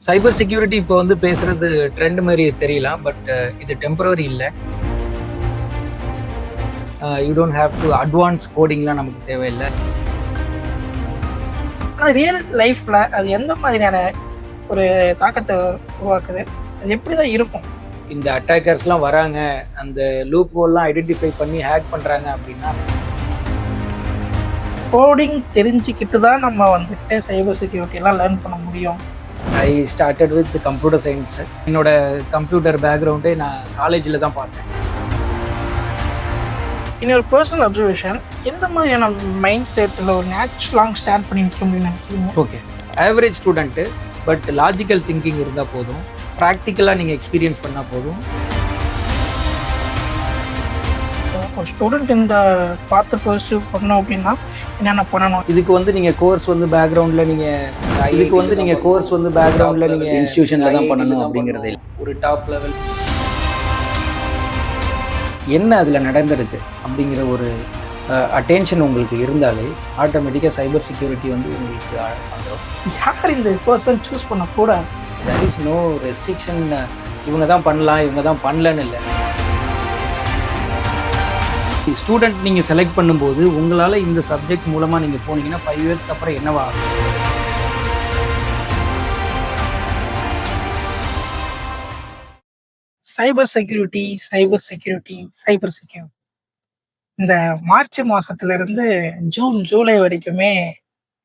Cyber security இப்போ வந்து பேசுறது ட்ரெண்ட் மாதிரி தெரியலாம். பட் இது டெம்பரரி இல்லை. You don't have to advance கோடிங்லாம் நமக்கு தேவையில்லை. ஆனால் ரியல் லைஃப்பில் அது எந்த மாதிரியான ஒரு தாக்கத்தை உருவாக்குது? அது எப்படி தான் இருக்கும்? இந்த அட்டாக்கர்ஸ்லாம் வராங்க, அந்த லூப் ஹோல்லாம் ஐடென்டிஃபை பண்ணி ஹேக் பண்ணுறாங்க அப்படின்னா கோடிங் தெரிஞ்சுக்கிட்டு தான் நம்ம வந்துட்டு சைபர் செக்யூரிட்டிலாம் லேர்ன் பண்ண முடியும். I started with computer science. என்னோட கம்ப்யூட்டர் பேக்ரவுண்டே நான் காலேஜில் தான் பார்த்தேன். இன்னொரு பர்சனல் அப்சர்வேஷன், எந்த மாதிரியான மைண்ட் செட்டில் ஒரு நேச்சுரலாக ஸ்டாண்ட் பண்ணி நிற்க முடியும்னு நினைக்கிறீங்க? Okay, average student, but logical thinking இருந்தால் போதும், ப்ராக்டிக்கலாக நீங்கள் எக்ஸ்பீரியன்ஸ் பண்ணால் போதும். ஒரு ஸ்டூடெண்ட் இந்த பார்த்து பர்சூ பண்ணோம் அப்படின்னா என்னென்ன பண்ணணும்? இதுக்கு வந்து நீங்கள் கோர்ஸ் வந்து பேக்ரவுண்டில் நீங்கள் இன்ஸ்டியூஷனில் தான் பண்ணணும் அப்படிங்கிறது இல்லை. ஒரு டாப் லெவல் என்ன அதில் நடந்திருக்கு அப்படிங்கிற ஒரு அட்டென்ஷன் உங்களுக்கு இருந்தாலே ஆட்டோமேட்டிக்காக சைபர் செக்யூரிட்டி வந்து உங்களுக்கு வந்துடும். யார் இந்த பர்சன் சூஸ் பண்ணக்கூடாது? There is no restriction. இவங்க தான் பண்ணலாம், இவங்க தான் பண்ணலன்னு இல்லை. ஸ்டூடெண்ட் நீங்கள் செலக்ட் பண்ணும்போது உங்களால் இந்த சப்ஜெக்ட் மூலமாக நீங்கள் போனீங்கன்னா 5 இயர்ஸ்க்கு அப்புறம் என்னவா ஆகும்? Cyber security cyber security cyber security இந்த மார்ச் மாசத்துல இருந்து ஜூன் ஜூலை வரைக்குமே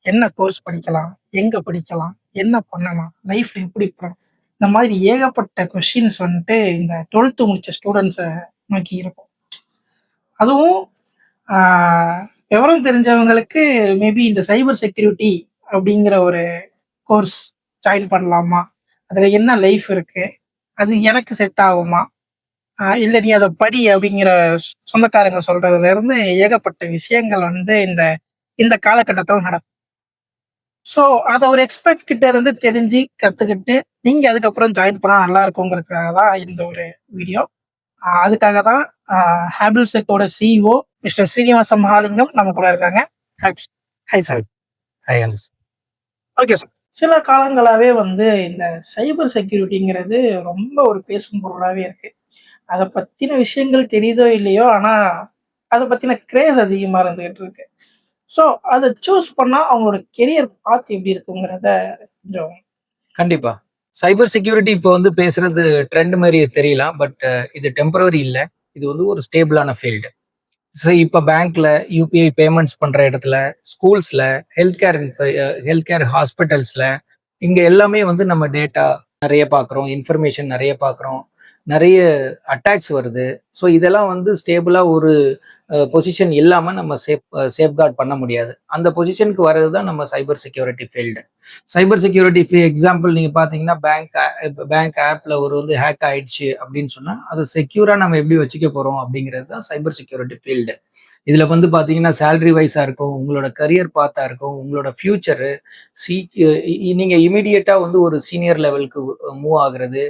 என்ன கோர்ஸ் படிக்கலாம், எங்க படிக்கலாம், என்ன பண்ணலாம், லைஃப்ல எப்படி போகலாம், இந்த மாதிரி ஏகப்பட்ட கொஸ்டின்ஸ் வந்துட்டு இந்த 12th முடிச்ச ஸ்டூடெண்ட்ஸை நோக்கி இருக்கும். அதுவும் விவரம் தெரிஞ்சவங்களுக்கு மேபி இந்த சைபர் செக்யூரிட்டி அப்படிங்கிற ஒரு கோர்ஸ் ஜாயின் பண்ணலாமா, அதுல என்ன லைஃப் இருக்கு, அது எனக்கு செட் ஆகுமா, இல்லை நீ அதை படி அப்படிங்கிற சொந்தக்காரங்க சொல்றதுல இருந்து ஏகப்பட்ட விஷயங்கள் வந்து இந்த இந்த காலகட்டத்தில் நடக்கும். ஸோ அதை ஒரு எக்ஸ்பர்ட் கிட்ட இருந்து தெரிஞ்சு கத்துக்கிட்டு நீங்க அதுக்கப்புறம் ஜாயின் பண்ணா நல்லா இருக்குங்கிறதுக்காக தான் இந்த ஒரு வீடியோ. அதுக்காக தான் ஹேபிள்செக்கோட சிஇஓ மிஸ்டர் ஸ்ரீனிவாச மகாலிங்கம் நம்ம கூட இருக்காங்க. High sir. ஓகே சார், சில காலங்களாகவே வந்து இந்த சைபர் செக்யூரிட்டிங்கிறது ரொம்ப ஒரு பேசும் பொருளாகவே இருக்கு. அதை பற்றின விஷயங்கள் தெரியுதோ இல்லையோ, ஆனால் அதை பற்றின கிரேஸ் அதிகமாக இருந்துகிட்டு இருக்கு. ஸோ அதை சூஸ் பண்ணால் அவங்களோட கெரியர் பார்த்து எப்படி இருக்குங்கிறத கொஞ்சம். கண்டிப்பாக சைபர் செக்யூரிட்டி இப்போ வந்து பேசுறது ட்ரெண்ட் மாதிரி தெரியலாம். பட் இது டெம்பரரி இல்லை. இது வந்து ஒரு ஸ்டேபிளான ஃபீல்டு. ஸோ இப்போ பேங்க்ல யூபிஐ பேமெண்ட்ஸ் பண்ற இடத்துல, ஸ்கூல்ஸ்ல, ஹெல்த் கேர் ஹாஸ்பிட்டல்ஸ்ல, இங்க எல்லாமே வந்து நம்ம டேட்டா நிறைய பார்க்குறோம், இன்ஃபர்மேஷன் நிறைய பார்க்குறோம், நிறைய அட்டாக்ஸ் வருது. ஸோ இதெல்லாம் வந்து ஸ்டேபிளா ஒரு பொசிஷன் இல்லாமல் நம்ம சேஃப்கார்ட் பண்ண முடியாது. அந்த பொசிஷனுக்கு வர்றது தான் நம்ம cyber security field. Cyber security example நீங்கள் பார்த்தீங்கன்னா பேங்க் ஆப்பில் ஒரு வந்து ஹேக் ஆயிடுச்சு அப்படின்னு சொன்னால் அதை செக்யூராக நம்ம எப்படி வச்சுக்க போகிறோம் அப்படிங்கிறது தான் சைபர் செக்யூரிட்டி ஃபீல்டு. இதில் வந்து பார்த்தீங்கன்னா சேலரி வைஸாக இருக்கும், உங்களோட கரியர் பாத்தாக இருக்கும், உங்களோட ஃபியூச்சரு, நீங்கள் இமீடியட்டாக வந்து ஒரு சீனியர் லெவலுக்கு மூவ் ஆகுறது.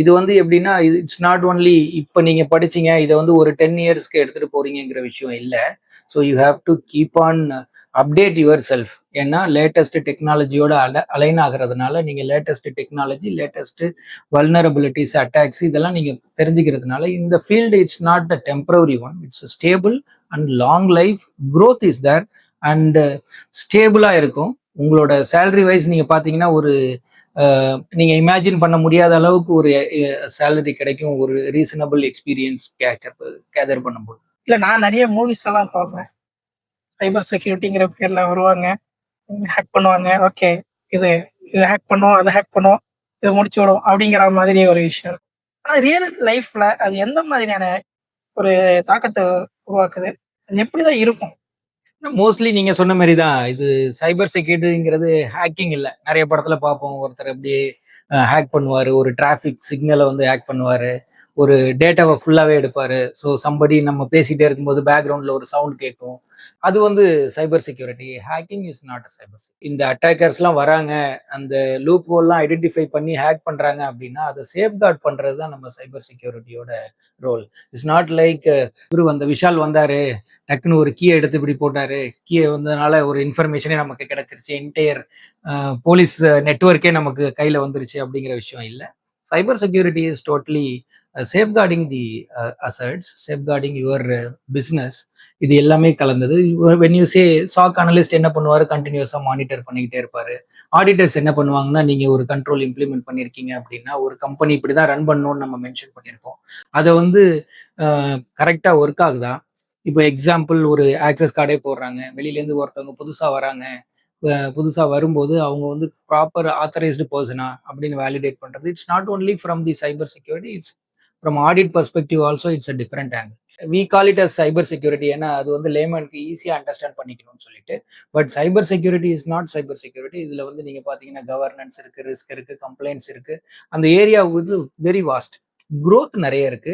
இது வந்து எப்படின்னா, இட்ஸ் நாட் ஒன்லி இப்போ நீங்க படிச்சீங்க இதை வந்து ஒரு 10 இயர்ஸ்க்கு எடுத்துட்டு போறீங்கிற விஷயம் இல்லை. So you have to keep on update yourself. ஏன்னா லேட்டஸ்ட் டெக்னாலஜியோட அலைன் ஆகிறதுனால நீங்க latest technology, latest vulnerabilities, attacks இதெல்லாம் நீங்க தெரிஞ்சுக்கிறதுனால இந்த field it's not a temporary one, it's stable and long life growth is there. And ஸ்டேபிளா இருக்கும். உங்களோட சேலரி வைஸ் நீங்க பாத்தீங்கன்னா ஒரு நீங்க இமேஜின் பண்ண முடியாத அளவுக்கு ஒரு சேலரி கிடைக்கும், ஒரு ரீசனபிள் எக்ஸ்பீரியன்ஸ் கேதர் பண்ணும்போது. இல்லை, நான் நிறைய மூவிஸ் எல்லாம் பார்ப்பேன். சைபர் செக்யூரிட்டிங்கிற பேர்ல வருவாங்க, ஹேக் பண்ணுவாங்க. ஓகே, இது ஹேக் பண்ணுவோம், அதை ஹேக் பண்ணுவோம், இதை முடிச்சு விடுவோம் அப்படிங்கிற மாதிரி ஒரு விஷயம். ஆனால் ரியல் லைஃப்ல அது எந்த மாதிரியான ஒரு தாக்கத்தை உருவாக்குது? அது எப்படிதான் இருக்கும்? மோஸ்ட்லி நீங்க சொன்ன மாதிரி தான். இது சைபர் செக்யூரிட்டிங்கிறது ஹேக்கிங் இல்லை. நிறைய படத்துல பார்ப்போம், ஒருத்தர் அப்படியே ஹேக் பண்ணுவாரு, ஒரு டிராஃபிக் சிக்னலை வந்து ஹேக் பண்ணுவாரு, ஒரு டேட்டாவை ஃபுல்லாவே எடுப்பாரு. ஸோ சம்படி நம்ம பேசிட்டே இருக்கும்போது பேக்ரவுண்ட்ல ஒரு சவுண்ட் கேட்கும். அது வந்து cyber security. Hacking is not a cyber. இந்த அட்டாக்கர்ஸ்லாம் வராங்க, அந்த லூப் ஹோல்லாம் ஐடென்டிஃபை பண்ணி ஹேக் பண்றாங்க அப்படின்னா, அதை சேஃப்கார்ட் பண்றது தான் நம்ம சைபர் செக்யூரிட்டியோட ரோல். இட்ஸ் நாட் லைக் இவரு அந்த விஷால் வந்தாரு, டக்குன்னு ஒரு கீயை எடுத்து இப்படி போட்டாரு, கீயை வந்ததுனால ஒரு இன்ஃபர்மேஷனே நமக்கு கிடைச்சிருச்சு, என்டையர் போலீஸ் நெட்வொர்க்கே நமக்கு கையில வந்துருச்சு அப்படிங்கிற விஷயம் இல்லை. Cyber security is totally safeguarding the assets, safeguarding your business. இது எல்லாமே கலந்தது. When you say SOC analyst என்ன பண்ணுவாரு, கண்டினியூஸா மானிட்டர் பண்ணிக்கிட்டே இருப்பாரு. ஆடிட்டர்ஸ் என்ன பண்ணுவாங்கன்னா, நீங்க ஒரு கண்ட்ரோல் இம்ப்ளிமெண்ட் பண்ணிருக்கீங்க அப்படின்னா, ஒரு கம்பெனி இப்படிதான் ரன் பண்ணணும்னு நம்ம மென்ஷன் பண்ணியிருப்போம். அதை வந்து கரெக்டா ஒர்க் ஆகுதா? இப்போ எக்ஸாம்பிள் ஒரு ஆக்சஸ் கார்டே போடுறாங்க, வெளியிலேருந்து ஒருத்தவங்க புதுசா வராங்க, புதுசா வரும்போது அவங்க வந்து ப்ராப்பர் ஆத்தரைஸ்டு பர்சனா அப்படின்னு வேலிடேட் பண்றது. It's not only from the cyber security, it's from audit perspective also it's a different angle. We call it as cyber security. ஏன்னா அது வந்து லேமனுக்கு ஈஸியா அண்டர்ஸ்டாண்ட் பண்ணிக்கணும்னு சொல்லிட்டு. But cyber security is not cyber security. இதுல வந்து நீங்க பாத்தீங்கன்னா கவர்னன்ஸ் இருக்கு, ரிஸ்க் இருக்கு, கம்ப்ளைண்ட்ஸ் இருக்கு. அந்த ஏரியா வந்து வெரி வாஸ்ட். growth நிறைய இருக்கு.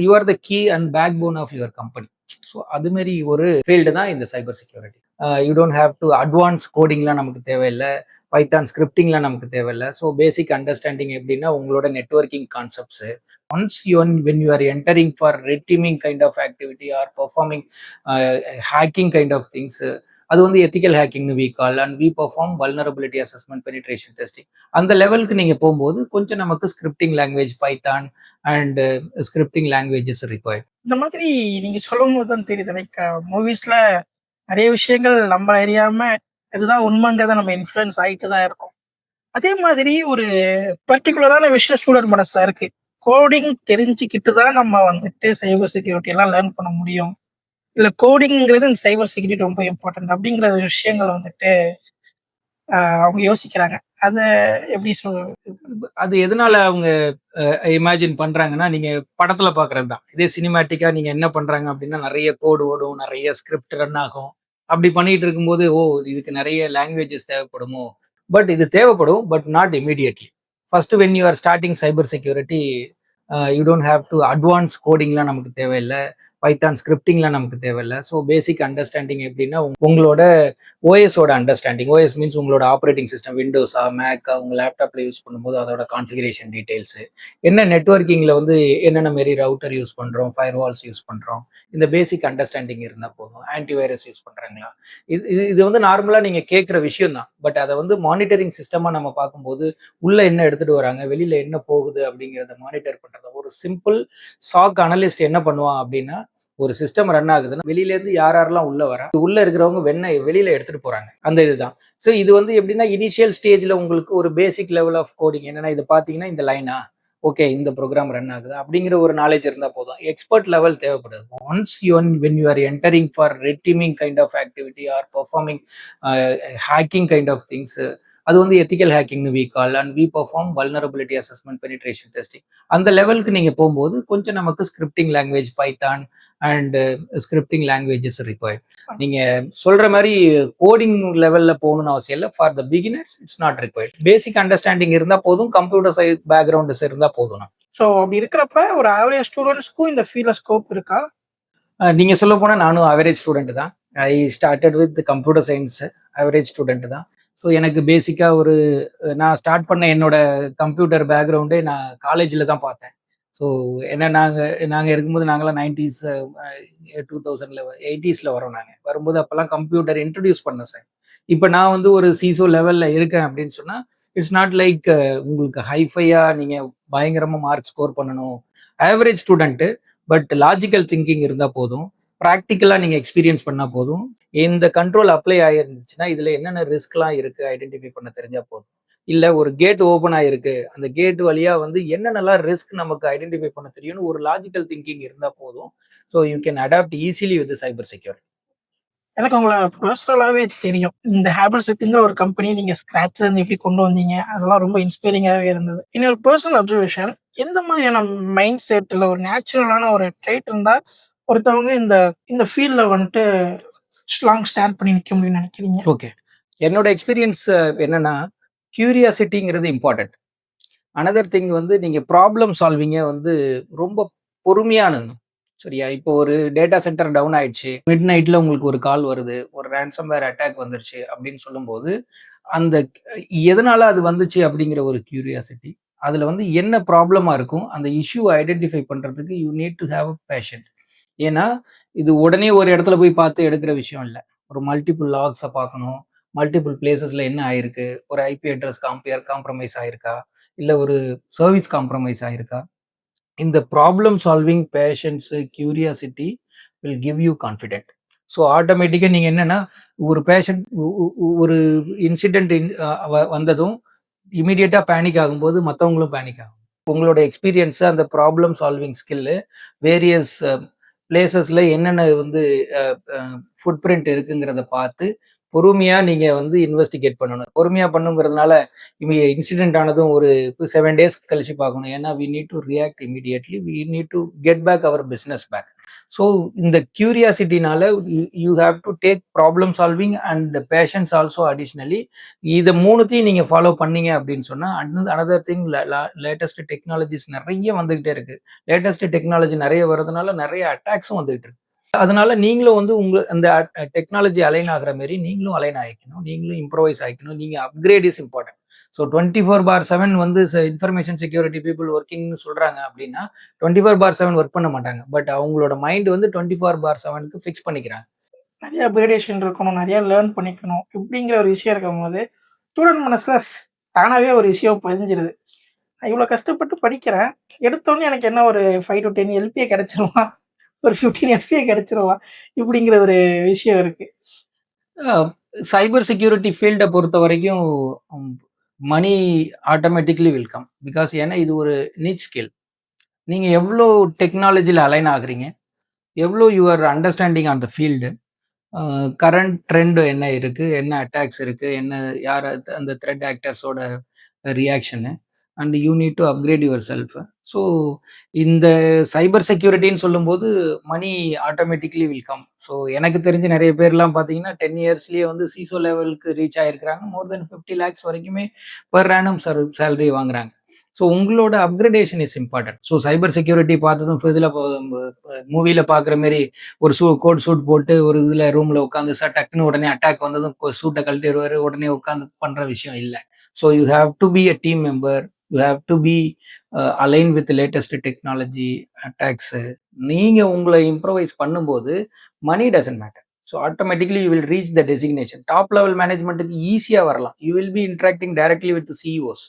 You are the key and backbone of your company. So அது மாதிரி ஒரு ஃபீல்டு தான் இந்த cyber security. You don't have to advance கோடிங்லாம் நமக்கு தேவையில்லை, பைத்தான் ஸ்கிரிப்டிங்லாம் நமக்கு தேவையில்லை. ஸோ பேசிக் அண்டர்ஸ்டாண்டிங் எப்படின்னா உங்களோட networking concepts. Once when you are entering for red teaming kind of activity or performing hacking kind of things, அது வந்து எத்திக்கல் ஹேக்கிங்னு we call and we perform vulnerability assessment, penetration testing. அந்த லெவலுக்கு நீங்க போகும்போது கொஞ்சம் நமக்கு scripting language Python and scripting languages required. இந்த மாதிரி நீங்க சொல்லும் போது தான் தெரியுது, லைக் மூவிஸ்ல நிறைய விஷயங்கள் நம்ம அறியாம இதுதான் உண்மைங்கிறத நம்ம இன்ஃப்ளூயன்ஸ் ஆகிட்டு தான் இருக்கோம். அதே மாதிரி ஒரு பர்டிகுலரான விஷயம் ஸ்டூடெண்ட் மனசுல இருக்கு, கோடிங் தெரிஞ்சுக்கிட்டு தான் நம்ம வந்துட்டு சைபர் செக்யூரிட்டி எல்லாம் லேர்ன் பண்ண முடியும், இல்ல கோடிங்கிறது இந்த சைபர் செக்யூரிட்டி ரொம்ப இம்பார்ட்டன்ட் அப்படிங்கிற விஷயங்கள் வந்துட்டு அவங்க யோசிக்கிறாங்க. அத எப்படி அது எதனால அவங்க இமேஜின் பண்றாங்கன்னா, நீங்க படத்துல பாக்குறது தான். இதே சினிமேட்டிக்கா நீங்க என்ன பண்றாங்க அப்படின்னா, நிறைய கோடு ஓடும், நிறைய ஸ்கிரிப்ட் ரன் ஆகும். அப்படி பண்ணிட்டு இருக்கும்போது, ஓ இதுக்கு நிறைய லாங்குவேஜஸ் தேவைப்படுமோ? பட் இது தேவைப்படும், but not immediately. First when you are starting cyber security, you don't have to advance கோடிங்லாம் நமக்கு தேவையில்லை, பைத்தான் ஸ்கிரிப்டிங்லாம் நமக்கு தேவையில்லை. ஸோ பேசிக் அண்டர்ஸ்டாண்டிங் எப்படின்னா உங்களோட ஓஎஸோட அண்டர்ஸ்டாண்டிங். ஓஎஸ் மீன்ஸ் உங்களோட ஆப்ரேட்டிங் சிஸ்டம், விண்டோஸா மேக்கா, உங்க லேப்டாப்ல யூஸ் பண்ணும்போது அதோட கான்ஃபிகரேஷன் டீடைல்ஸ் என்ன, நெட்வொர்க்கிங்ல வந்து என்னென்ன மாரி ரவுட்டர் யூஸ் பண்றோம், ஃபயர் வால்ஸ் யூஸ் பண்றோம், இந்த பேசிக் அண்டர்ஸ்டாண்டிங் இருந்தா போதும். ஆன்டிவைரஸ் யூஸ் பண்றாங்களா, இது வந்து நார்மலா நீங்க கேட்குற விஷயம் தான். பட் அதை வந்து மானிட்டரிங் சிஸ்டமா நம்ம பார்க்கும்போது உள்ள என்ன எடுத்துட்டு வராங்க, வெளியில என்ன போகுது அப்படிங்கிறத மானிட்டர் பண்றது. ஒரு சிம்பிள் சாக் அனலிஸ்ட் என்ன பண்ணுவான் அப்படின்னா, ஒரு சிஸ்டம் ரன் ஆகுதுன்னா வெளியில இருந்து யாரெல்லாம் உள்ள வர, உள்ள இருக்கிறவங்க வெளியில எடுத்துட்டு போறாங்க, அந்த இதுதான். ஸோ இது வந்து எப்படின்னா இனிஷியல் ஸ்டேஜ்ல உங்களுக்கு ஒரு பேசிக் லெவல் ஆஃப் கோடிங் என்னன்னா, இது பாத்தீங்கன்னா இந்த லைனா ஓகே இந்த ப்ரோக்ராம் ரன் ஆகுது அப்படிங்கிற ஒரு நாலேஜ் இருந்தா போதும். எக்ஸ்பர்ட் லெவல் தேவைப்படுது. Once when you are entering for red teaming kind of activity or performing hacking kind of things, அது வந்து எத்திக்கல் ஹேக்கிங்னு we call and we perform vulnerability assessment, penetration testing. அந்த லெவலுக்கு நீங்க போகும்போது கொஞ்சம் நமக்கு scripting language Python and scripting languages required. நீங்க சொல்ற மாதிரி கோடிங் லெவல்ல போகணும்னு அவசியம் இல்லை. For the beginners it's not required. Basic understanding இருந்தா போதும், கம்ப்யூட்டர் சைட் பேக்ரவுண்ட்ஸ் இருந்தா போதும். ஸோ அப்படி இருக்கிறப்ப ஒரு ஆவரேஜ் ஸ்டூடெண்ட்ஸ்க்கும் இந்த ஃபீல்ட்ல ஸ்கோப் இருக்கா? நீங்க சொல்ல போனா நானும் ஆவரேஜ் ஸ்டூடெண்ட் தான். I started with computer science, average student தான். ஸோ எனக்கு பேசிக்கா நான் ஸ்டார்ட் பண்ண என்னோட கம்ப்யூட்டர் பேக்ரவுண்டே நான் காலேஜில் தான் பார்த்தேன். ஸோ ஏன்னா நாங்கள் இருக்கும்போது நாங்களாம் 90s 2000 80s வரோம். நாங்கள் வரும்போது அப்போல்லாம் கம்ப்யூட்டர் இன்ட்ரடியூஸ் பண்ணேன் சார். இப்போ நான் வந்து ஒரு சிசோ லெவலில் இருக்கேன் அப்படின்னு சொன்னால் இட்ஸ் நாட் லைக் உங்களுக்கு ஹைஃபையா நீங்கள் பயங்கரமாக மார்க் ஸ்கோர் பண்ணணும். Average student, but logical thinking இருந்தால் போதும், ப்ராக்டிக்கலாக நீங்கள் எக்ஸ்பீரியன்ஸ் பண்ணால் போதும். இந்த கண்ட்ரோல் அப்ளை ஆயிருந்துச்சுன்னா இதுல என்னென்ன ரிஸ்க்லாம் இருக்கு ஐடென்டிஃபை பண்ண தெரிஞ்சா போதும். இல்ல ஒரு கேட் ஓபன் ஆயிருக்கு, அந்த கேட் வழியா வந்து என்னென்னலாம் ரிஸ்க் நமக்கு ஐடென்டிஃபை பண்ண தெரியும்னு ஒரு லாஜிக்கல் திங்கிங் இருந்தா போதும். So you can adapt easily with cyber security. எனக்கு உங்களை பர்சனலாவே தெரியும். இந்த ஹேபிள்ஸ்ங்கிற ஒரு கம்பெனி நீங்க ஸ்கிராச்ல இருந்து எப்படி கொண்டு வந்தீங்க, அதெல்லாம் ரொம்ப இன்ஸ்பைரிங்காகவே இருந்தது. இன்னொரு பர்சனல் அப்சர்வேஷன், எந்த மாதிரியான மைண்ட் செட்ல ஒரு நேச்சுரலான ஒரு ட்ரைட் இருந்தா ஒருத்தவங்க இந்த இந்த ஃபீல்ட்ல வந்துட்டு லாங் ஸ்டாண்ட் பண்ணி நிற்க முடியும்னு நினைக்கிறீங்க? ஓகே, என்னோட எக்ஸ்பீரியன்ஸ் என்னன்னா, கியூரியாசிட்டிங்கிறது இம்பார்ட்டன்ட். அனதர் திங் வந்து நீங்க ப்ராப்ளம் சால்விங்க வந்து ரொம்ப பொறுமையானது. சரியா? இப்போ ஒரு டேட்டா சென்டர் டவுன் ஆயிடுச்சு. மிட் நைட்ல உங்களுக்கு ஒரு கால் வருது. ஒரு ரான்சம்வேர் அட்டாக் வந்துருச்சு அப்படின்னு சொல்லும்போது, அந்த எதனால அது வந்துச்சு அப்படிங்கிற ஒரு கியூரியாசிட்டி. அதுல வந்து என்ன ப்ராப்ளமா இருக்கும்? அந்த இஷ்யூ ஐடென்டிஃபை பண்றதுக்கு you need to have a fashion. ஏன்னா, இது உடனே ஒரு இடத்துல போய் பார்த்து எடுக்கிற விஷயம் இல்ல. ஒரு மல்டிபிள் லாக்ஸ பார்க்கணும். மல்டிபிள் பிளேஸஸ்ல என்ன ஆயிருக்கு? ஒரு ஐபி அட்ரஸ் காம்ப்ரமைஸ் ஆயிருக்கா? இல்ல ஒரு சர்விஸ் காம்ப்ரமைஸ் ஆயிருக்கா? இந்த problem solving patience, curiosity will give you confident. So ஆட்டோமேட்டிக்கா நீங்க என்னன்னா, ஒரு பேஷண்ட் ஒரு இன்சிடென்ட் வந்ததும் இமிடியேட்டா பேனிக் ஆகும்போது மத்தவங்களும் பேனிக் ஆகும். உங்களோட எக்ஸ்பீரியன்ஸ் அந்த ப்ராப்ளம் சால்விங் ஸ்கில்லு வேரியஸ் பிளேசஸ்ல என்னென்ன வந்து ஃபுட் பிரிண்ட் இருக்குங்கிறத பார்த்து பொறுமையா நீங்க வந்து இன்வெஸ்டிகேட் பண்ணணும். பொறுமையா பண்ணுங்கிறதுனால இன்சிடென்ட் ஆனதும் ஒரு 7 டேஸ் கழிச்சு பார்க்கணும். ஏன்னா we need to react immediately. We need to get back our business back. So இந்த கியூரியாசிட்டினால you have to take problem solving and patience also additionally. இதை மூணுத்தையும் நீங்க ஃபாலோ பண்ணீங்க அப்படின்னு சொன்னா அனதர் திங் லேட்டஸ்ட் டெக்னாலஜிஸ் நிறைய வந்துகிட்டே இருக்கு. லேட்டஸ்ட் டெக்னாலஜி நிறைய வர்றதுனால நிறைய அட்டாக்ஸும் வந்துகிட்டு இருக்கு. அதனால நீங்களும் வந்து உங்க அந்த டெக்னாலஜி அலைன் ஆகுற மாரி நீங்களும் அலைன் ஆகிக்கணும். நீங்களும் இம்ப்ரோவைஸ் ஆகிக்கணும். நீங்க அப்கிரேட் இஸ் இம்பார்ட்டன்ட். ஸோ 24/7 வந்து இன்ஃபர்மேஷன் செக்யூரிட்டி பீப்புள் ஒர்க்கிங்னு சொல்றாங்க அப்படின்னா 24/7 ஒர்க் பண்ண மாட்டாங்க. பட் அவங்களோட மைண்ட் வந்து 24/7க்கு ஃபிக்ஸ் பண்ணிக்கிறாங்க. நிறைய அப்கிரேடேஷன் இருக்கணும், நிறைய லேர்ன் பண்ணிக்கணும். இப்படிங்கிற ஒரு விஷயம் இருக்கும்போது, ஸ்டூடெண்ட் மனசுல தானாவே ஒரு விஷயம் பதிஞ்சிருது. நான் இவ்வளோ கஷ்டப்பட்டு படிக்கிறேன். எடுத்தோனே எனக்கு என்ன ஒரு 5 to 10 எல்பிஏ கிடைச்சிருமா? ஒரு 15 எல்பிஏ கிடைச்சிருமா? இப்படிங்கிற ஒரு விஷயம் இருக்கு. சைபர் செக்யூரிட்டி ஃபீல்ட பொறுத்த வரைக்கும் மணி ஆட்டோமேட்டிக்லி வில் கம். பிகாஸ் ஏன்னா இது ஒரு நிச் ஸ்கில். நீங்க எவ்வளோ டெக்னாலஜில அலைன் ஆகுறீங்க? எவ்வளோ your understanding on the field, current trend என்ன இருக்கு? என்ன அட்டாக்ஸ் இருக்கு? என்ன யார் அந்த த்ரெட் ஆக்டர்ஸோட reaction and you need to upgrade yourself. So இந்த சைபர் செக்யூரிட்டின்னு சொல்லும்போது money automatically will come. So எனக்கு தெரிஞ்ச நிறைய பேர்லாம் பார்த்தீங்கன்னா 10 இயர்ஸ்லேயே வந்து சிசோ லெவலுக்கு ரீச் ஆயிருக்கிறாங்க. மோர் தென் 50 லேக்ஸ் வரைக்குமே பெர் ஆனம் சேலரி வாங்குறாங்க. ஸோ உங்களோட upgradation is important. So cyber security பார்த்ததும் இதில் மூவியில் பார்க்குற மாரி ஒரு கோட் சூட் போட்டு ஒரு இதில் ரூமில் உட்காந்து டக்குன்னு உடனே அட்டாக் வந்ததும் சூட்டை கழட்டிடுவார், உடனே உட்காந்து பண்ணுற விஷயம் இல்லை. So you have to be a team member. You have to be align with latest technology attacks. நீங்க உங்களை இம்ப்ரோவைஸ் பண்ணும்போது money doesn't matter. So automatically you will reach the designation. Top level மேனேஜ்மெண்ட்டுக்கு ஈஸியாக வரலாம். You will be interacting directly with CEOs.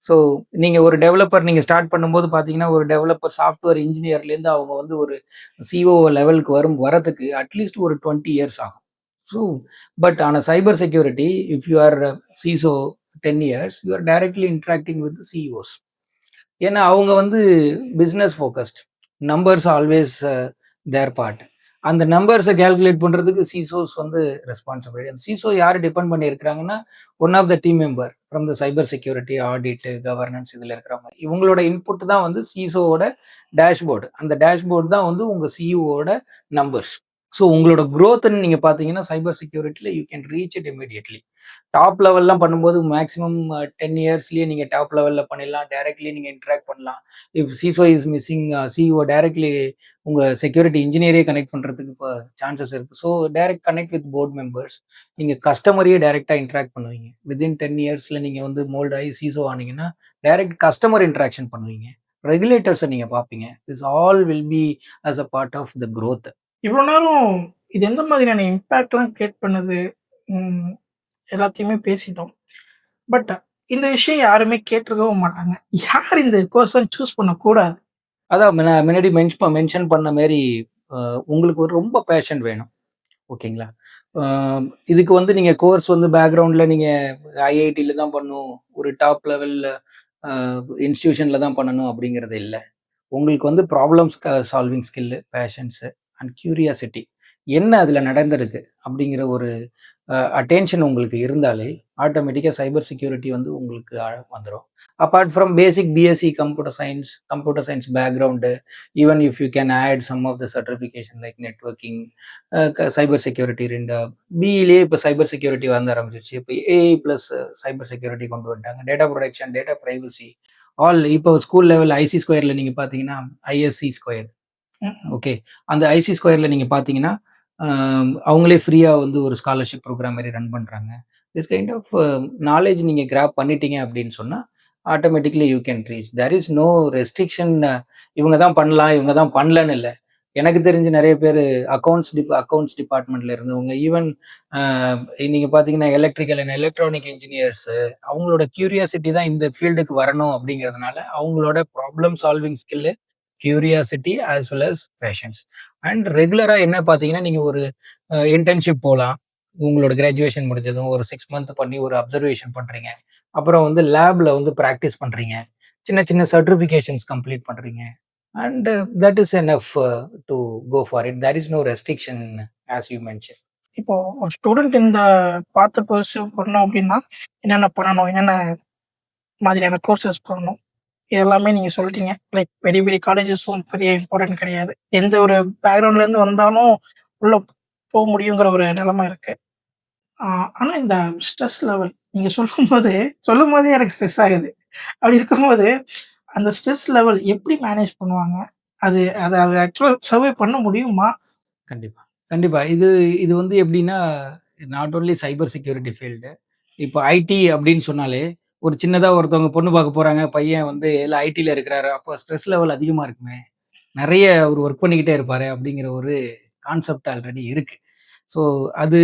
So நீங்க ஒரு developer நீங்க start பண்ணும்போது பார்த்தீங்கன்னா, ஒரு டெவலப்பர் சாஃப்ட்வேர் இன்ஜினியர்லேருந்து அவங்க வந்து ஒரு சிஓ லெவலுக்கு வரதுக்கு அட்லீஸ்ட் ஒரு 20 இயர்ஸ் ஆகும். So but on cyber security if you are CISO 10 years you are directly interacting with CEOs. ஏன்னா அவங்க வந்து business focused. Numbers always there part. அந்த நம்பர்ஸை கால்குலேட் பண்ணுறதுக்கு சிசோஸ் வந்து ரெஸ்பான்சிபிலிட்டி. அந்த சிசோ யார் டிபெண்ட் பண்ணி இருக்கிறாங்கன்னா, one of the team member from the cyber security, audit, governance இதில் இருக்கிற மாதிரி இவங்களோட இன்புட் தான் வந்து சிசோவோட டேஷ்போர்டு. அந்த டேஷ்போர்டு தான் வந்து உங்கள் சிஇஓட நம்பர்ஸ். ஸோ உங்களோட க்ரோத்ன்னு நீங்கள் பார்த்தீங்கன்னா சைபர் செக்யூரிட்டியில் you can reach it immediately. Top லெவல்லாம் பண்ணும்போது மேக்ஸிமம் 10 இயர்ஸ்லேயே நீங்கள் டாப் லெவலில் பண்ணிடலாம். டைரக்ட்லி நீங்கள் இன்ட்ராக்ட் பண்ணலாம். If CISO is missing, CEO directly உங்கள் செக்யூரிட்டி இன்ஜினியரே கனெக்ட் பண்ணுறதுக்கு இப்போ சான்சஸ் இருக்குது. So direct connect with board members. நீங்கள் கஸ்டமரையே டைரெக்டாக இன்ட்ராக்ட் பண்ணுவீங்க. வித்தின் 10 இயர்ஸில் நீங்கள் வந்து மோல்ட் ஆகி சிசோ ஆனீங்கன்னா டைரக்ட் கஸ்டமர் இன்ட்ராக்ஷன் பண்ணுவீங்க. ரெகுலேட்டர்ஸை நீங்கள் பார்ப்பீங்க. This all will be as a part of the growth. இவ்வளோ நேரம் இது எந்த மாதிரியான இம்பேக்ட்லாம் கிரியேட் பண்ணுது, எல்லாத்தையுமே பேசிட்டோம். பட் இந்த விஷயம் யாருமே கேட்டிருக்கவும் மாட்டாங்க. யார் இந்த கோர்ஸை சூஸ் பண்ணக்கூடாது? அதான் முன்னாடி மென்ஷன் பண்ண மாரி உங்களுக்கு ஒரு ரொம்ப பேஷன் வேணும். ஓகேங்களா? இதுக்கு வந்து நீங்க கோர்ஸ் வந்து பேக்ரவுண்ட்ல நீங்க ஐஐடில தான் பண்ணணும், ஒரு டாப் லெவல்ல இன்ஸ்டிடியூஷன்ல தான் பண்ணணும் அப்படிங்கிறது இல்ல. உங்களுக்கு வந்து problems solving skill, patience and curiosity என்ன அதுல நடந்திருக்கு அப்படிங்கிற ஒரு அட்டென்ஷன் உங்களுக்கு இருந்தாலே ஆட்டோமேட்டிக்காக சைபர் செக்யூரிட்டி வந்து உங்களுக்கு வந்துடும். Apart from basic BSc computer science background, even if you can add some of the certification like networking, cyber security ரெண்டு பிஇலேயே இப்போ சைபர் செக்யூரிட்டி வந்து ஆரம்பிச்சிச்சு. இப்போ ஏஐ ப்ளஸ் சைபர் செக்யூரிட்டி கொண்டு வந்துட்டாங்க. டேட்டா ப்ரொடெக்ஷன், டேட்டா ப்ரைவசி, இப்போ ஸ்கூல் லெவல் ஐசி ஸ்கொயர்ல நீங்க பார்த்தீங்கன்னா, ஐஎஸ்சி ஸ்கொயர் ம். ஓகே. அந்த ஐசி ஸ்கொயர்ல நீங்க பார்த்தீங்கன்னா, அவங்களே ஃப்ரீயா வந்து ஒரு ஸ்காலர்ஷிப் ப்ரோகிராம் மாரி ரன் பண்றாங்க. திஸ் கைண்ட் ஆஃப் நாலேட்ஜ் நீங்க கிராப் பண்ணிட்டீங்க அப்படின்னு சொன்னா, automatically you can reach. There is no restriction. இவங்க தான் பண்ணலாம், இவங்க தான் பண்ணலன்னு இல்ல. எனக்கு தெரிஞ்சு நெறைய பேரு அக்கவுண்ட்ஸ் டிபார்ட்மெண்ட்ல இருந்தவங்க, ஈவன் அ நீங்க பார்த்தீங்கன்னா, எலக்ட்ரிக்கல் அண்ட் எலக்ட்ரானிக் இன்ஜினியர்ஸ் அவங்களோட கியூரியாசிட்டி தான் இந்த ஃபீல்டுக்கு வரணும் அப்படிங்கிறதுனால, அவங்களோட problem solving skill, curiosity as well as patience. And ரெகுலரா என்ன பார்த்தீங்கன்னா, நீங்க ஒரு இன்டர்ன்ஷிப் போலாம். உங்களோட கிராஜுவேஷன் முடிஞ்சதும் ஒரு 6 மந்த் பண்ணி ஒரு அப்சர்வேஷன் பண்றீங்க. அப்புறம் வந்து லேப்ல வந்து பிராக்டிஸ் பண்றீங்க. சின்ன சின்ன சர்டிஃபிகேஷன்ஸ் கம்ப்ளீட் பண்றீங்க. And that is enough to go for it. There is no restriction as you mention. இப்போ ஒரு ஸ்டூடெண்ட் இந்த பாத்து பர்ஸ்யூ பண்ணணும் அப்படின்னா, என்னென்ன பண்ணணும்? என்னென்ன மாதிரியான கோர்சஸ் பண்ணணும்? இது எல்லாமே நீங்க சொல்லிட்டீங்க. லைக் பெரிய பெரிய காலேஜஸும் பெரிய இம்பார்ட்டன்ட் கிடையாது. எந்த ஒரு பேக்ரவுண்ட்ல இருந்து வந்தாலும் உள்ள முடியுங்கிற ஒரு நிலைமை இருக்கு. ஆ ஆனா இந்த ஸ்ட்ரெஸ் லெவல் நீங்க சொல்லும்போதே எனக்கு ஸ்ட்ரெஸ் ஆகுது. அப்படி இருக்கும்போது, அந்த ஸ்ட்ரெஸ் லெவல் எப்படி மேனேஜ் பண்ணுவாங்க? அது அத அத ஆக்சுவலா சர்வே பண்ண முடியுமா? கண்டிப்பா. கண்டிப்பா. இது இது வந்து எப்படின்னா, not only cyber security field. இப்போ ஐடி அப்படின்னு சொன்னாலே, ஒரு சின்னதா ஒருத்தவங்க பொண்ணு பார்க்க போறாங்க. பையன் வந்து எல்லாம் ஐடில இருக்கிறாரு. அப்போ ஸ்ட்ரெஸ் லெவல் அதிகமா இருக்குமே. நெறைய அவரு ஒர்க் பண்ணிக்கிட்டே இருப்பாரே அப்படிங்கிற ஒரு கான்செப்ட் ஆல்ரெடி இருக்கு. ஸோ அது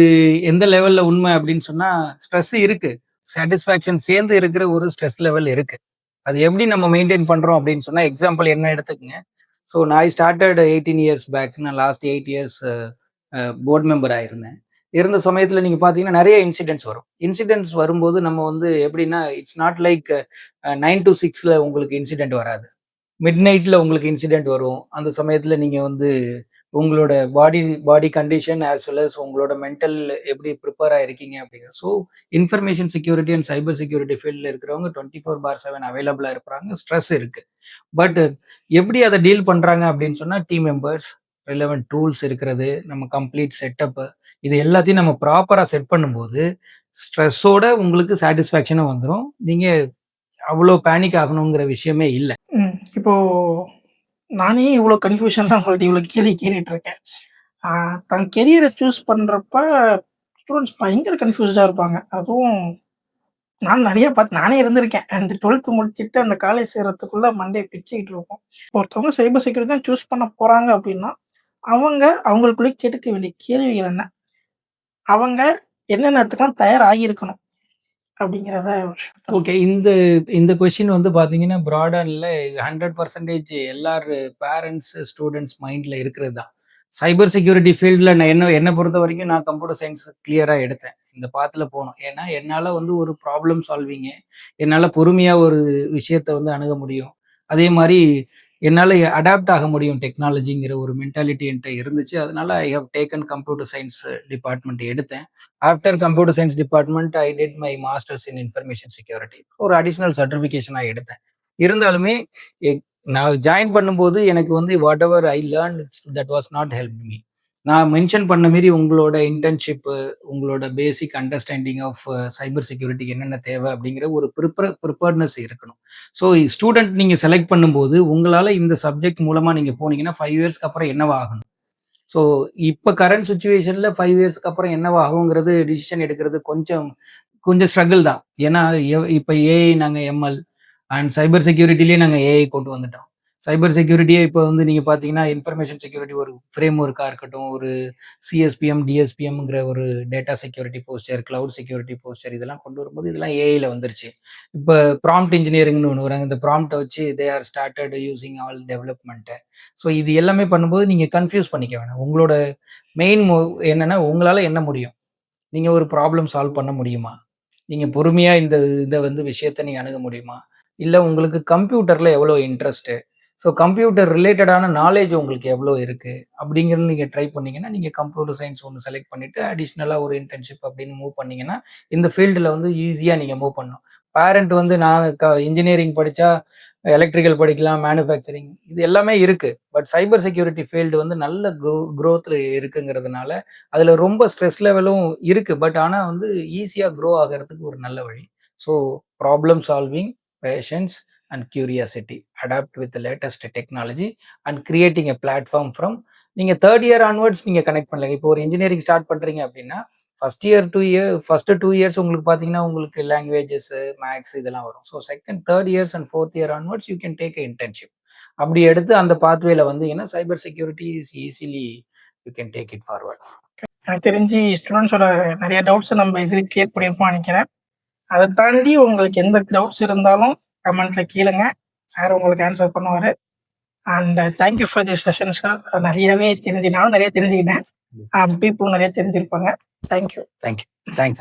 எந்த லெவல்ல உண்மை அப்படின்னு சொன்னா, ஸ்ட்ரெஸ் இருக்கு. சாட்டிஸ்ஃபேக்ஷன் சேர்ந்து இருக்கிற ஒரு ஸ்ட்ரெஸ் லெவல் இருக்கு. அது எப்படி நம்ம மெயின்டெயின் பண்றோம் அப்படின்னு சொன்னா, எக்ஸாம்பிள் என்ன எடுத்துக்கங்க. ஸோ நான் ஐ ஸ்டார்ட்டட் 18 இயர்ஸ் பேக். நான் லாஸ்ட் 8 இயர்ஸ் போர்ட் மெம்பரா இருந்தேன். இருந்த சமயத்துல நீங்க பார்த்தீங்கன்னா, நெறைய இன்சிடென்ட்ஸ் வரும். இன்சிடென்ட்ஸ் வரும்போது நம்ம வந்து எப்படின்னா, இட்ஸ் நாட் லைக் 9 டூ 6ல உங்களுக்கு இன்சிடென்ட் வராது. மிட் நைட்ல உங்களுக்கு இன்சிடென்ட் வரும். அந்த சமயத்துல நீங்க வந்து உங்களோட body body condition as well as உங்களோட மென்டல் எப்படி ப்ரிப்பேர் ஆயிருக்கீங்க அப்படிங்கிறது. So information security and cyber security ஃபீல்ட்ல இருக்கிறவங்க 24/7 அவைலபிளா இருக்கிறாங்க. ஸ்ட்ரெஸ் இருக்கு. பட் எப்படி அத டீல் பண்றாங்க அப்படின்னு சொன்னா, டீம் மெம்பர்ஸ், ரிலவன்ட் டூல்ஸ் இருக்கிறது, நம்ம கம்ப்ளீட் செட்டப் இது எல்லாத்தையும் நம்ம ப்ராப்பரா செட் பண்ணும்போது, ஸ்ட்ரெஸ்ஸோட உங்களுக்கு சாட்டிஸ்ஃபேக்ஷனும் வந்துரும். நீங்க அவ்வளோ பேனிக் ஆகணுங்கிற விஷயமே இல்ல. இப்போ நானே இவ்ளோ கன்ஃப்யூஷன்ல உங்கள்ட்ட இவ்ளோ கேள்வி கேட்டுட்டு இருக்கேன். ஆ தன் கெரியர சூஸ் பண்றப்ப ஸ்டூடண்ட்ஸ் பயங்கர கன்ஃப்யூஸ்டா இருப்பாங்க. அதுவும் நான் நெறைய நானே இருந்திருக்கேன். அந்த 12த் முடிச்சுட்டு அந்த காலேஜ் சேர்றதுக்குள்ள மண்டைய பிச்சுக்கிட்டு இருக்கும். ஒருத்தவங்க சைபர் செக்யூரிட்டி தான் சூஸ் பண்ண போறாங்க அப்டின்னா, அவங்களுக்குள்ள கேட்டுக்க வேண்டிய கேள்விகள் என்ன? அவங்க என்னென்னத்துக்கெல்லாம் தயாராகியிருக்கணும்? அப்டிங்கிறத ஓகே. இந்த இந்த கொஸ்டின் வந்து பார்த்தீங்கன்னா, பிராடா இல்ல 100% எல்லார் பேரண்ட்ஸ், ஸ்டூடண்ட்ஸ் மைண்ட்ல இருக்கிறது தான். சைபர் செக்யூரிட்டி ஃபீல்ட்ல நான் என்ன பொறுத்தவரைக்கும் நான் கம்ப்யூட்டர் சயன்ஸ் கிளியரா எடுத்தேன். இந்த பாத்துல போணும். ஏன்னா, என்னால வந்து ஒரு ப்ராப்ளம் சால்விங்கு, என்னால பொறுமையா ஒரு விஷயத்த வந்து அணுக முடியும். அதே மாரி என்னால அடாப்ட் ஆக முடியும் டெக்னாலஜிங்கிற ஒரு மென்டாலிட்டி என்ட்ட இருந்துச்சு. அதனால I have taken computer science department எடுத்தேன். After computer science department I did my masters in information security. ஒரு அடிஷனல் சர்டிஃபிகேஷனா எடுத்தேன். இருந்தாலுமே எக் நான் ஜாயின் பண்ணும்போது எனக்கு வந்து whatever I learned that was not helped me. நான் மென்ஷன் பண்ண மாரி உங்களோட இன்டர்ன்ஷிப்பு, உங்களோட பேசிக் அண்டர்ஸ்டாண்டிங் ஆஃப் சைபர் செக்யூரிட்டிக்கு என்னென்ன தேவை அப்படிங்கிற ஒரு ப்ரிப்பேர்ட்னஸ் இருக்கணும். ஸோ ஸ்டூடண்ட் நீங்க செலக்ட் பண்ணும்போது, உங்களால இந்த சப்ஜெக்ட் மூலமா நீங்க போனீங்கன்னா 5 இயர்ஸ்க்கு அப்புறம் என்னவா ஆகணும்? ஸோ இப்ப கரண்ட் சிச்சுவேஷன்ல 5 இயர்ஸ்க்கு அப்புறம் என்னவா ஆகுங்கிறது டிசிஷன் எடுக்கிறது கொஞ்சம் கொஞ்சம் ஸ்ட்ரகிள் தான். ஏன்னா இப்ப ஏஐ நாங்க எம்எல் அண்ட் சைபர் செக்யூரிட்டிலயே நாங்க ஏஐ கொண்டு வந்துட்டோம். சைபர் செக்யூரிட்டியே இப்ப வந்து நீங்க பார்த்தீங்கன்னா, இன்ஃபர்மேஷன் செக்யூரிட்டி ஒரு ஃப்ரேம் ஒர்க்கா இருக்கட்டும், ஒரு சிஎஸ்பிஎம், டிஎஸ்பிஎம்ங்கிற ஒரு data security poster, cloud security poster இதெல்லாம் கொண்டு வரும்போது இதெல்லாம் ஏஐல வந்துருச்சு. இப்ப ப்ராம்ப்ட் இன்ஜினியரிங்ன்னு ஒண்ணு வராங்க. இந்த ப்ராம்ப்ட்ட வச்சு they are started using all development. So இது எல்லாமே பண்ணும்போது நீங்க கன்ஃப்யூஸ் பண்ணிக்க வேணாம். உங்களோட மெயின் என்னன்னா, உங்களால என்ன முடியும்? நீங்க ஒரு ப்ராப்ளம் சால்வ் பண்ண முடியுமா? நீங்க பொறுமையா இந்த இத வந்து விஷயத்த நீங்க அணுக முடியுமா? இல்ல உங்களுக்கு கம்ப்யூட்டர்ல எவ்வளோ இன்ட்ரெஸ்ட்டு? ஸோ கம்ப்யூட்டர் ரிலேட்டடான நாலேட்ஜ் உங்களுக்கு எவ்வளோ இருக்கு? அப்படிங்கிறது நீங்க ட்ரை பண்ணீங்கன்னா, நீங்க கம்ப்யூட்டர் சயன்ஸ் ஒண்ணு செலக்ட் பண்ணிட்டு, அடிஷனலா ஒரு இன்டர்ன்ஷிப் அப்படின்னு மூவ் பண்ணீங்கன்னா, இந்த ஃபீல்டுல வந்து ஈஸியா நீங்க மூவ் பண்ணலாம். பேரண்ட் வந்து நான் இன்ஜினியரிங் படிச்சா எலக்ட்ரிக்கல் படிக்கலாம், மேனுஃபேக்சரிங் இது எல்லாமே இருக்கு. பட் சைபர் செக்யூரிட்டி ஃபீல்டு வந்து நல்ல குரோத்ல இருக்குங்கிறதுனால, அதுல ரொம்ப ஸ்ட்ரெஸ் லெவலும் இருக்கு. பட் ஆனா வந்து ஈஸியா குரோ ஆகறதுக்கு ஒரு நல்ல வழி. So problem solving, patience and curiosity, adapt with the latest technology and creating a platform from நீங்க தேர்ட் இயர் ஆன்வர்ட்ஸ் நீங்க கனெக்ட் பண்ணலாம். இப்போ ஒரு இன்ஜினியரிங் ஸ்டார்ட் பண்றீங்க அப்படின்னா ஃபர்ஸ்ட் ஃபர்ஸ்ட் 2 இயர்ஸ் உங்களுக்கு பார்த்தீங்கன்னா உங்களுக்கு லாங்குவேஜஸ் மேக்ஸ் இதெல்லாம் வரும். So second third years and fourth year onwards you can take internship. அப்படி எடுத்து அந்த பாத்வேல வந்தீங்கன்னா cyber security is easily you can take it forward. எனக்கு தெரிஞ்சு ஸ்டூடெண்ட்ஸோட நிறைய டவுட்ஸ் நம்ம இதில் கிளியர் பண்ணியிருப்போம் நினைக்கிறேன். அதை தாண்டி உங்களுக்கு எந்த டவுட்ஸ் இருந்தாலும் கமெண்ட்ல கேளுங்க, சார் உங்களுக்கு ஆன்சர் பண்ணுவார். And thank you for this session sir. நானும் நிறைய தெரிஞ்சுக்கிட்டேன், பீப்புளும் நிறைய தெரிஞ்சிருப்பாங்க. தேங்க்யூ. தேங்க்யூ. தேங்க்ஸ்.